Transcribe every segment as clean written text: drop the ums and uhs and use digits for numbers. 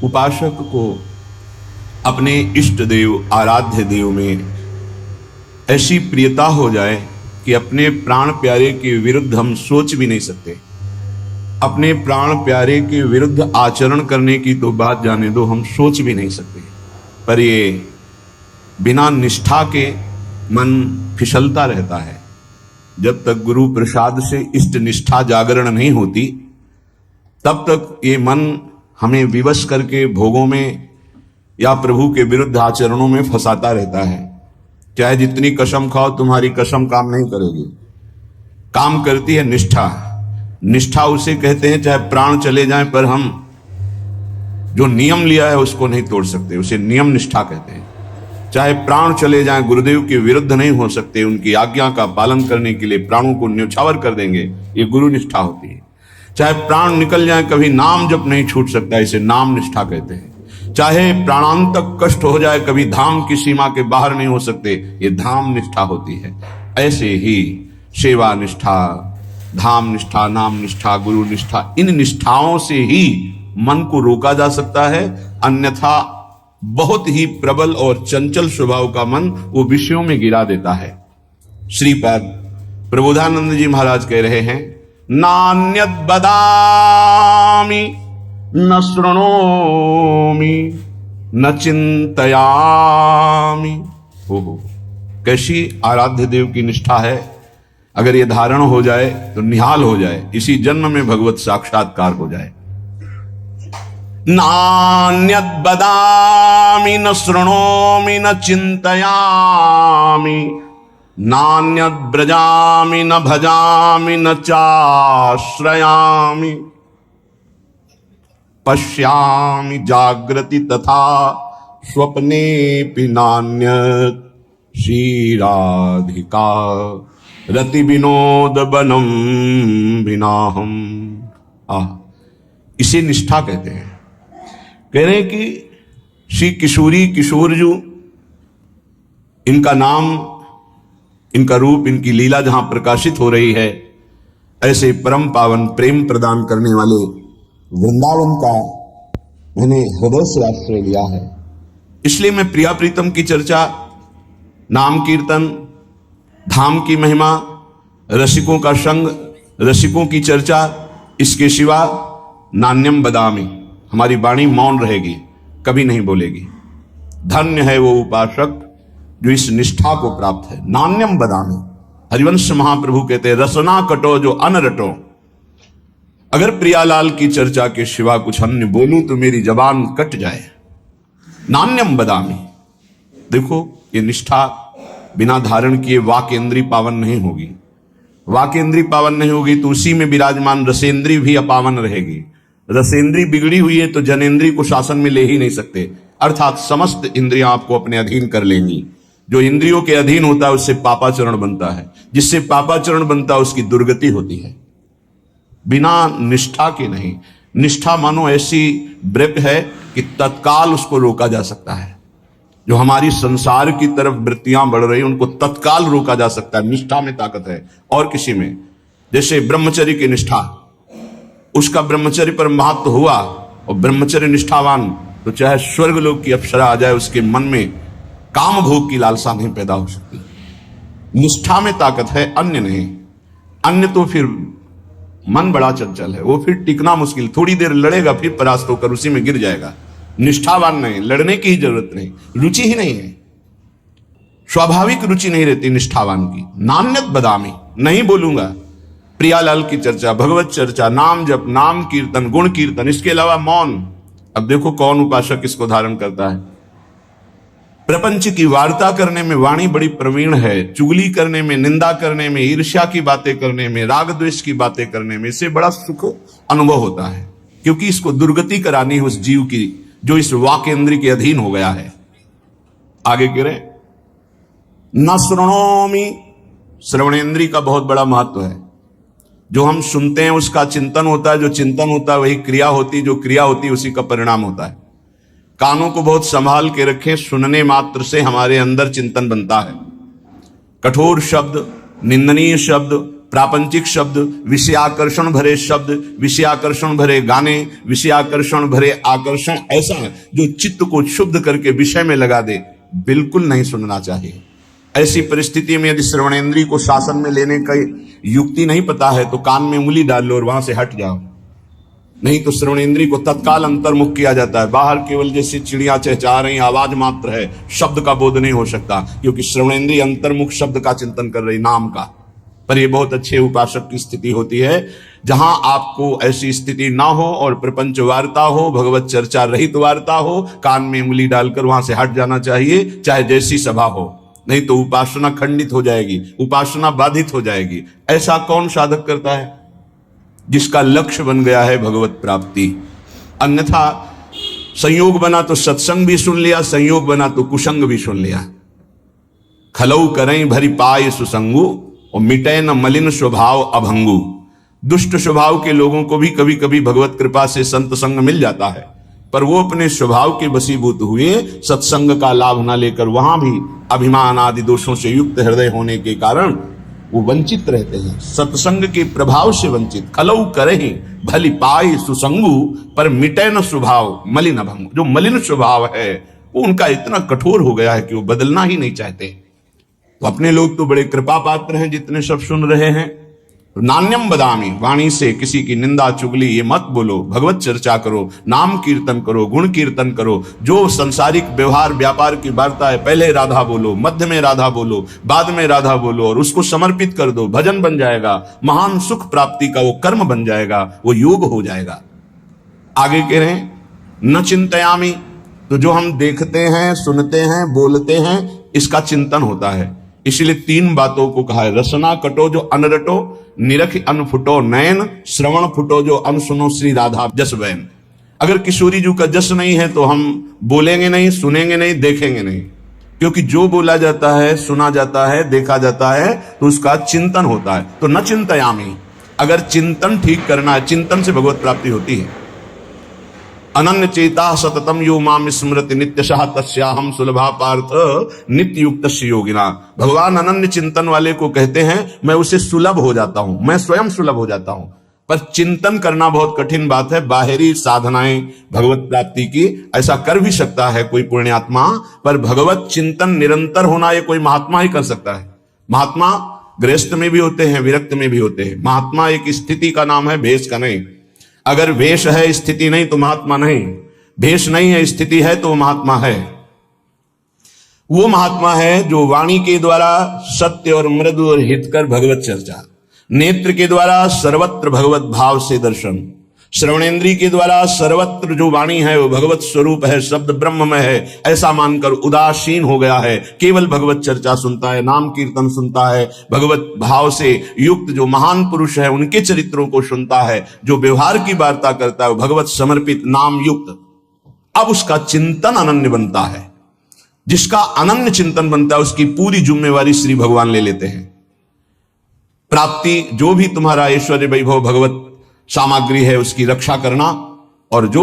उपासक को अपने इष्ट देव आराध्य देव में ऐसी प्रियता हो जाए कि अपने प्राण प्यारे के विरुद्ध हम सोच भी नहीं सकते। अपने प्राण प्यारे के विरुद्ध आचरण करने की तो बात जाने दो, हम सोच भी नहीं सकते। पर ये बिना निष्ठा के मन फिसलता रहता है। जब तक गुरु प्रसाद से इष्ट निष्ठा जागरण नहीं होती, तब तक ये मन हमें विवश करके भोगों में या प्रभु के विरुद्ध आचरणों में फंसाता रहता है। चाहे जितनी कसम खाओ, तुम्हारी कसम काम नहीं करेगी। काम करती है निष्ठा। निष्ठा उसे कहते हैं चाहे प्राण चले जाएं, पर हम जो नियम लिया है उसको नहीं तोड़ सकते, उसे नियम निष्ठा कहते हैं। चाहे प्राण चले जाएं, गुरुदेव के विरुद्ध नहीं हो सकते, उनकी आज्ञा का पालन करने के लिए प्राणों को न्योछावर कर देंगे, ये गुरु निष्ठा होती है। चाहे प्राण निकल जाए, कभी नाम जप नहीं छूट सकता, इसे नाम निष्ठा कहते हैं। चाहे प्राणांतक कष्ट हो जाए, कभी धाम की सीमा के बाहर नहीं हो सकते, ये धाम निष्ठा होती है। ऐसे ही सेवा निष्ठा, धाम निष्ठा, नाम निष्ठा, गुरु निष्ठा, इन निष्ठाओं से ही मन को रोका जा सकता है। अन्यथा बहुत ही प्रबल और चंचल स्वभाव का मन वो विषयों में गिरा देता है। श्रीपाद प्रबोधानंद जी महाराज कह रहे हैं, नान्यद बदामि न शृणोमि न चिंतयामि। हो कैसी आराध्य देव की निष्ठा है। अगर ये धारण हो जाए तो निहाल हो जाए, इसी जन्म में भगवत साक्षात्कार हो जाए। नान्यद बदामि न शृणोमि न चिंतयामि, नान्यद ब्रजामि न भजामि न चाश्रयामि, पश्यामि जागृति तथा स्वप्नेऽपि नान्यत् श्रीराधिका रति विनोद बनम विनाहम। इसे निष्ठा कहते हैं। कह रहे हैं कि श्री किशोरी किशोरजू, इनका नाम, इनका रूप, इनकी लीला जहां प्रकाशित हो रही है, ऐसे परम पावन प्रेम प्रदान करने वाले वृंदावन का मैंने हृदय से आश्रय लिया है। इसलिए मैं प्रिया प्रीतम की चर्चा, नाम कीर्तन, धाम की महिमा, रसिकों का संग, रसिकों की चर्चा, इसके सिवा नान्यम बदामी, हमारी वाणी मौन रहेगी, कभी नहीं बोलेगी। धन्य है वो उपासक जो इस निष्ठा को प्राप्त है। नान्यम बदामी, हरिवंश महाप्रभु कहते हैं, रसना कटो जो अन रटो। अगर प्रियालाल की चर्चा के सिवा कुछ अन्य बोलूं तो मेरी जबान कट जाए। नान्यम बदामी। देखो, ये निष्ठा बिना धारण किए वाकेंद्री पावन नहीं होगी। वाकेंद्री पावन नहीं होगी तो उसी में विराजमान रसेंद्री भी अपावन रहेगी। रसेंद्री बिगड़ी हुई है तो जनेंद्री को शासन में ले ही नहीं सकते, अर्थात समस्त इंद्रियां आपको अपने अधीन कर लेंगी। जो इंद्रियों के अधीन होता है उससे पापाचरण बनता है, जिससे पापाचरण बनता है उसकी दुर्गति होती है। बिना निष्ठा के नहीं। निष्ठा मानो ऐसी ब्रेक है कि तत्काल उसको रोका जा सकता है। जो हमारी संसार की तरफ वृत्तियां बढ़ रही, उनको तत्काल रोका जा सकता है। निष्ठा में ताकत है और किसी में। जैसे ब्रह्मचर्य की निष्ठा, उसका ब्रह्मचर्य पर महत्व हुआ और ब्रह्मचर्य निष्ठावान, तो चाहे स्वर्ग लोक की अप्सरा आ जाए, उसके मन में काम भोग की लालसा नहीं पैदा हो सकती। निष्ठा में ताकत है, अन्य नहीं। अन्य तो फिर मन बड़ा चंचल है, वो फिर टिकना मुश्किल, थोड़ी देर लड़ेगा फिर परास्त होकर उसी में गिर जाएगा। निष्ठावान नहीं, लड़ने की ही जरूरत नहीं, रुचि ही नहीं है, स्वाभाविक रुचि नहीं रहती निष्ठावान की। नान्यत बदामी, नहीं बोलूंगा। प्रियालाल की चर्चा, भगवत चर्चा, नाम जप, नाम कीर्तन, गुण कीर्तन, इसके अलावा मौन। अब देखो कौन उपासक इसको धारण करता है। प्रपंच की वार्ता करने में वाणी बड़ी प्रवीण है, चुगली करने में, निंदा करने में, ईर्ष्या की बातें करने में, राग द्वेष की बातें करने में, इससे बड़ा सुख अनुभव होता है, क्योंकि इसको दुर्गति करानी है उस जीव की जो इस वाकेंद्र के अधीन हो गया है। आगे कह रहे, न श्रृणोमि, श्रवणेन्द्रिय का बहुत बड़ा महत्व है। जो हम सुनते हैं उसका चिंतन होता है, जो चिंतन होता है वही क्रिया होती है, जो क्रिया होती है उसी का परिणाम होता है। कानों को बहुत संभाल के रखें, सुनने मात्र से हमारे अंदर चिंतन बनता है। कठोर शब्द, निंदनीय शब्द, प्रापंचिक शब्द, विषयाकर्षण भरे शब्द, विषयाकर्षण भरे गाने, विषयाकर्षण भरे आकर्षण, ऐसा जो चित्त को क्षुब्ध करके विषय में लगा दे, बिल्कुल नहीं सुनना चाहिए। ऐसी परिस्थिति में यदि श्रवणेंद्रिय को शासन में लेने का युक्ति नहीं पता है तो कान में उंगली डाल लो और वहां से हट जाओ, नहीं तो श्रवणेंद्रिय को तत्काल अंतर्मुख किया जाता है। बाहर केवल जैसे चिड़िया चहचहा रही, आवाज मात्र है, शब्द का बोध नहीं हो सकता, क्योंकि श्रवणेंद्रिय अंतर्मुख शब्द का चिंतन कर रही, नाम का। पर यह बहुत अच्छे उपासक की स्थिति होती है जहां आपको ऐसी स्थिति ना हो और प्रपंच वार्ता हो, भगवत चर्चा रहित वार्ता हो, कान में उंगली डालकर वहां से हट जाना चाहिए, चाहे जैसी सभा हो, नहीं तो उपासना खंडित हो जाएगी, उपासना बाधित हो जाएगी। ऐसा कौन साधक करता है? जिसका लक्ष्य बन गया है भगवत प्राप्ति। अन्यथा संयोग बना तो सत्संग भी सुन लिया, संयोग बना तो कुसंग भी सुन लिया। खलऊ करें भरी पाए सुसंगु और मिटे न मलिन स्वभाव अभंगु। दुष्ट स्वभाव के लोगों को भी कभी कभी भगवत कृपा से संत संग मिल जाता है, पर वो अपने स्वभाव के वशीभूत हुए सत्संग का लाभ न लेकर वहां भी अभिमान आदि दोषों से युक्त हृदय होने के कारण वो वंचित रहते हैं, सत्संग के प्रभाव से वंचित। खलऊ करे भली पाई सुसंगु पर मिटे न स्वभाव मलिन अभंगु। जो मलिन स्वभाव है वो उनका इतना कठोर हो गया है कि वो बदलना ही नहीं चाहते। तो अपने लोग तो बड़े कृपा पात्र हैं जितने सब सुन रहे हैं। नान्यम बदामी, वाणी से किसी की निंदा चुगली ये मत बोलो, भगवत चर्चा करो, नाम कीर्तन करो, गुण कीर्तन करो। जो संसारिक व्यवहार व्यापार की वार्ता है, पहले राधा बोलो, मध्य में राधा बोलो, बाद में राधा बोलो और उसको समर्पित कर दो, भजन बन जाएगा, महान सुख प्राप्ति का वो कर्म बन जाएगा, वो योग हो जाएगा। आगे कह रहे हैं न चिंतयामी, तो जो हम देखते हैं, सुनते हैं, बोलते हैं, इसका चिंतन होता है। इसलिए 3 बातों को कहा है, रसना कटो जो अनरटो, निरख अनफुटो नयन, श्रवण फुटो जो अनसुनो श्री राधा जस बैन। अगर किशोरी जी का जस नहीं है तो हम बोलेंगे नहीं, सुनेंगे नहीं, देखेंगे नहीं, क्योंकि जो बोला जाता है, सुना जाता है, देखा जाता है तो उसका चिंतन होता है। तो न चिंतयामी, अगर चिंतन ठीक करना है, चिंतन से भगवत प्राप्ति होती है। अनन्य चेता सततम यो माम स्मृति नित्यशः तस्याहम सुलभा पार्थ नित्य युक्त योगिना। भगवान अनन्य चिंतन वाले को कहते हैं मैं उसे सुलभ हो जाता हूं, मैं स्वयं सुलभ हो जाता हूं। पर चिंतन करना बहुत कठिन बात है। बाहरी साधनाएं भगवत प्राप्ति की ऐसा कर भी सकता है कोई पुण्यात्मा, पर भगवत चिंतन निरंतर होना ये कोई महात्मा ही कर सकता है। महात्मा गृहस्थ में भी होते हैं, विरक्त में भी होते हैं। महात्मा एक स्थिति का नाम है, भेष का नहीं। अगर वेश है, स्थिति नहीं तो महात्मा नहीं। भेष नहीं है, स्थिति है तो महात्मा है। वो महात्मा है जो वाणी के द्वारा सत्य और मृदु और हितकर भगवत चर्चा, नेत्र के द्वारा सर्वत्र भगवत भाव से दर्शन, श्रवणेन्द्रिय के द्वारा सर्वत्र जो वाणी है वो भगवत स्वरूप है, शब्द ब्रह्म में है, ऐसा मानकर उदासीन हो गया है, केवल भगवत चर्चा सुनता है, नाम कीर्तन सुनता है, भगवत भाव से युक्त जो महान पुरुष है उनके चरित्रों को सुनता है, जो व्यवहार की वार्ता करता है वो भगवत समर्पित नाम युक्त। अब उसका चिंतन अनन्य बनता है। जिसका अनन्य चिंतन बनता है उसकी पूरी जिम्मेवारी श्री भगवान ले लेते हैं। प्राप्ति जो भी तुम्हारा ऐश्वर्य वैभव भगवत सामग्री है उसकी रक्षा करना, और जो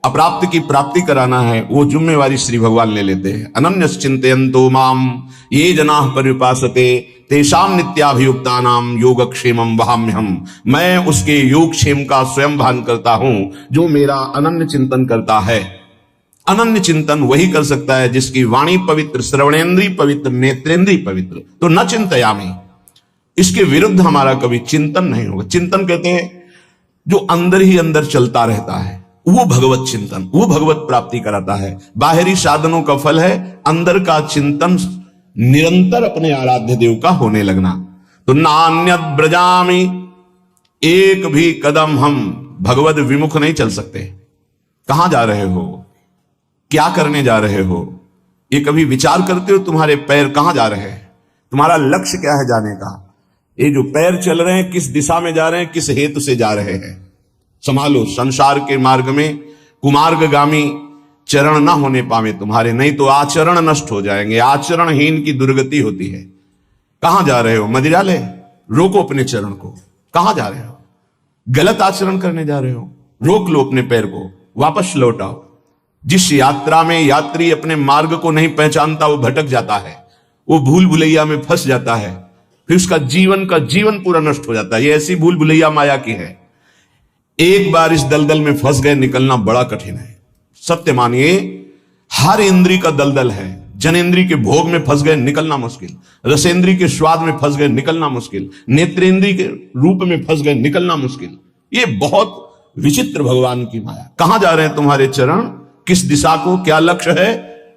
अप्राप्त की प्राप्ति कराना है वो जिम्मेवारी श्री भगवान ले लेते हैं। अनन्य चिंतयन्तो माम ये जनाः पर्युपासते तेषां नित्याभियुक्तानां योगक्षेमं वहाम्यहम्। मैं उसके योगक्षेम का स्वयं भान करता हूं जो मेरा अनन्य चिंतन करता है। अनन्य चिंतन वही कर सकता है जिसकी वाणी पवित्र, श्रवणेन्द्रिय पवित्र, नेत्रेंद्रिय पवित्र। तो न चिंतयामि, इसके विरुद्ध हमारा कभी चिंतन नहीं होगा। चिंतन कहते हैं जो अंदर ही अंदर चलता रहता है, वो भगवत चिंतन, वो भगवत प्राप्ति कराता है। बाहरी साधनों का फल है अंदर का चिंतन, निरंतर अपने आराध्य देव का होने लगना। तो नान्यत ब्रजामि, एक भी कदम हम भगवत विमुख नहीं चल सकते। कहां जा रहे हो, क्या करने जा रहे हो, ये कभी विचार करते हो? तुम्हारे पैर कहां जा रहे हैं, तुम्हारा लक्ष्य क्या है जाने का? ये जो पैर चल रहे हैं किस दिशा में जा रहे हैं, किस हेतु से जा रहे हैं? संभालो, संसार के मार्ग में कुमार्गगामी चरण ना होने पावे तुम्हारे, नहीं तो आचरण नष्ट हो जाएंगे। आचरणहीन की दुर्गति होती है। कहां जा रहे हो? मदिरालय? रोको अपने चरण को। कहां जा रहे हो? गलत आचरण करने जा रहे हो? रोक लो अपने पैर को, वापस लौट आओ। जिस यात्रा में यात्री अपने मार्ग को नहीं पहचानता वो भटक जाता है, वो भूल भुलैया में फंस जाता है, फिर उसका जीवन का जीवन पूरा नष्ट हो जाता है। ये ऐसी भूल भुलैया माया की है। एक बार इस दलदल में फंस गए, निकलना बड़ा कठिन है। सत्य मानिए, हर इंद्री का दलदल है। जनेन्द्री के भोग में फंस गए, निकलना मुश्किल। रसेंद्री के स्वाद में फंस गए, निकलना मुश्किल। नेत्रेंद्री के रूप में फंस गए, निकलना मुश्किल। ये बहुत विचित्र भगवान की माया। कहां जा रहे हैं तुम्हारे चरण, किस दिशा को, क्या लक्ष्य है,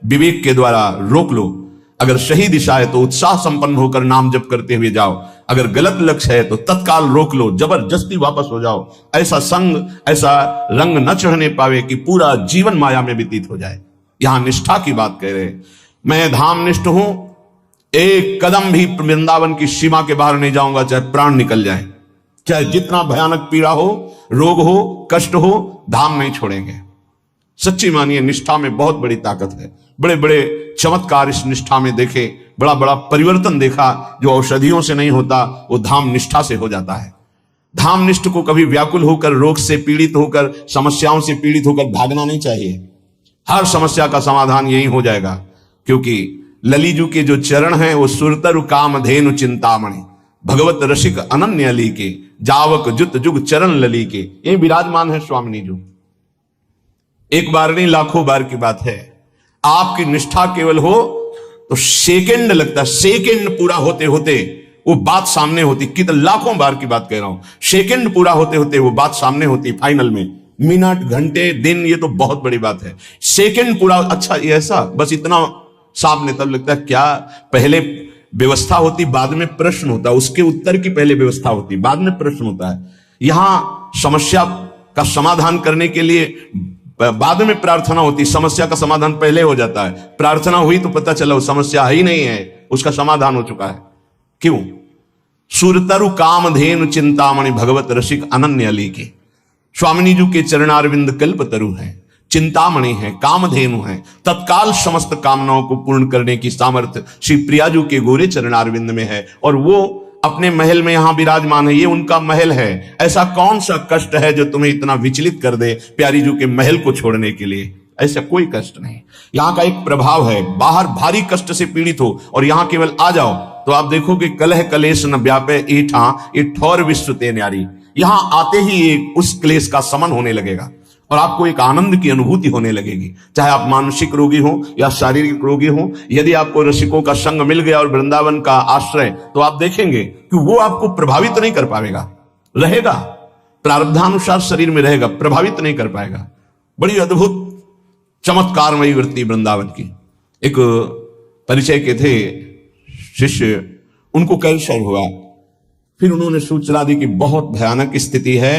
विवेक के द्वारा रोक लो। अगर सही दिशा है तो उत्साह संपन्न होकर नाम जप करते हुए जाओ। अगर गलत लक्ष्य है तो तत्काल रोक लो, जबरदस्ती वापस हो जाओ। ऐसा संग, ऐसा रंग न चढ़ने पावे कि पूरा जीवन माया में व्यतीत हो जाए। यहां निष्ठा की बात कह रहे। मैं धामनिष्ठ हूं, एक कदम भी वृंदावन की सीमा के बाहर नहीं जाऊंगा, चाहे प्राण निकल जाए, चाहे जितना भयानक पीड़ा हो, रोग हो, कष्ट हो, धाम नहीं छोड़ेंगे। सच्ची मानिए, निष्ठा में बहुत बड़ी ताकत है। बड़े बड़े चमत्कार इस निष्ठा में देखे, बड़ा बड़ा परिवर्तन देखा। जो औषधियों से नहीं होता वो धाम निष्ठा से हो जाता है। धामनिष्ठ को कभी व्याकुल होकर, रोग से पीड़ित होकर, समस्याओं से पीड़ित होकर भागना नहीं चाहिए। हर समस्या का समाधान यही हो जाएगा, क्योंकि ललीजू के जो चरण हैं वो सुरतरु कामधेनु चिंतामणि, भगवत रसिक अनन्य अली के, जावक जुत जुग चरण लली के, ये विराजमान है स्वामिनी जी। एक बार नहीं, लाखों बार की बात है। आपकी निष्ठा केवल हो तो सेकंड लगता है, सेकंड पूरा होते होते वो बात सामने होती। कितने लाखों बार की बात कह रहा हूं, सेकंड पूरा होते होते वो बात सामने होती। फाइनल में मिनट, घंटे, दिन, ये तो बहुत बड़ी बात है। सेकंड पूरा, अच्छा ये ऐसा, बस इतना सामने, तब लगता है क्या पहले व्यवस्था होती, बाद में प्रश्न होता है। उसके उत्तर की पहले व्यवस्था होती, बाद में प्रश्न होता है। यहां समस्या का समाधान करने के लिए बाद में प्रार्थना होती, समस्या का समाधान पहले हो जाता है। प्रार्थना हुई तो पता चला वो समस्या ही नहीं है, उसका समाधान हो चुका है। क्यों? सुरतरु कामधेनु चिंतामणि, भगवत रसिक अनन्य अली के। स्वामिनी जी के चरणारविंद कल्पतरु है, चिंतामणि है, कामधेनु है। तत्काल समस्त कामनाओं को पूर्ण करने की सामर्थ्य श्री प्रियाजू के गोरे चरणारविंद में है, और वो अपने महल में यहां विराजमान है। ये उनका महल है। ऐसा कौन सा कष्ट है जो तुम्हें इतना विचलित कर दे प्यारी जू के महल को छोड़ने के लिए? ऐसा कोई कष्ट नहीं। यहां का एक प्रभाव है, बाहर भारी कष्ट से पीड़ित हो और यहां केवल आ जाओ तो आप देखोगे कलह कलेश न व्यापे ईठा ये ठौर विश्व ते न्यारी। यहां आते ही उस क्लेश का समन होने लगेगा और आपको एक आनंद की अनुभूति होने लगेगी। चाहे आप मानसिक रोगी हो या शारीरिक रोगी हो, यदि आपको रसिकों का संग मिल गया और वृंदावन का आश्रय, तो आप देखेंगे कि वो आपको प्रभावित नहीं कर पाएगा। रहेगा, प्रारब्धानुसार शरीर में रहेगा, प्रभावित नहीं कर पाएगा। बड़ी अद्भुत चमत्कारमयी वृत्ति वृंदावन की। एक परिचय के थे शिष्य, उनको कैंसर हुआ। फिर उन्होंने सूचना दी कि बहुत भयानक स्थिति है,